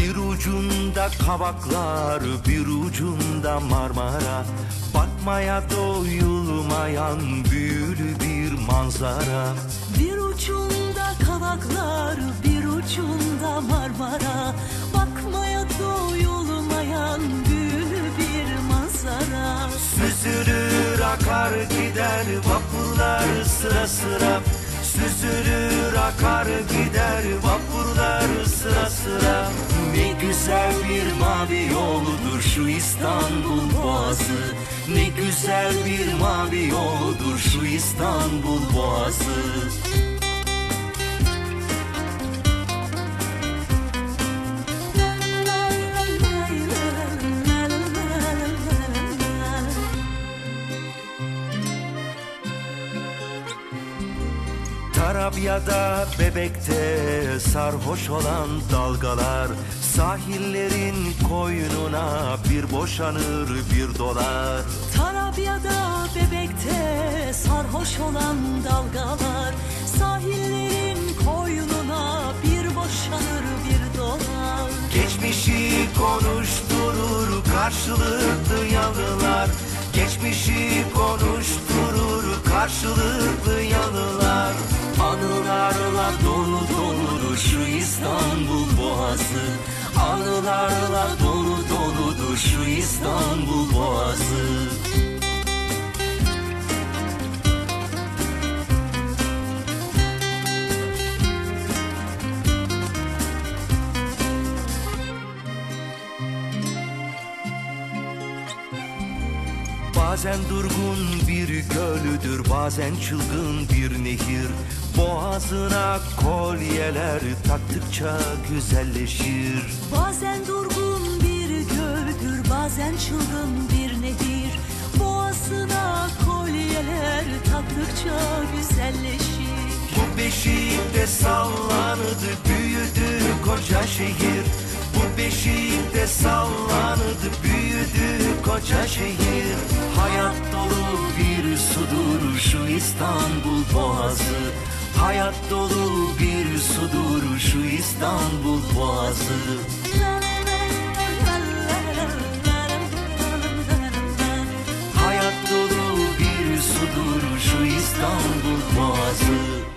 Bir ucunda Kavaklar, bir ucunda Marmara. Bakmaya doyulmayan büyülü bir manzara. Bir ucunda Kavaklar, bir ucunda Marmara. Bakmaya doyulmayan büyülü bir manzara. Süzülür akar gider vapurlar sıra sıra. Süzülür akar gider vapurlar sıra sıra. Ne güzel bir mavi yoldur şu İstanbul Boğazı. Ne güzel bir mavi yoldur şu İstanbul Boğazı. Tarabya'da Bebek'te sarhoş olan dalgalar. Sahillerin koynuna bir boşanır bir dolar. Tarabya'da Bebek'te sarhoş olan dalgalar. Sahillerin koynuna bir boşanır bir dolar. Geçmişi konuşturur karşılıklı yalılar. Geçmişi konuşturur karşılıklı yalılar. Anılarla dolu doludur şu İstanbul Boğazı. Anılarla dolu doludur şu İstanbul Boğazı. Bazen durgun bir göldür, bazen çılgın bir nehir. Boğazına kolyeler taktıkça güzelleşir. Bazen durgun bir göldür, bazen çılgın bir nehir. Boğazına kolyeler taktıkça güzelleşir. Bu beşikte sallandı büyüdü koca şehir. Bu beşikte sallandı büyüdü koca şehir. Hayat dolu bir sudur şu İstanbul Boğazı. Hayat dolu bir sudur şu İstanbul Boğazı. Hayat dolu bir sudur şu İstanbul Boğazı.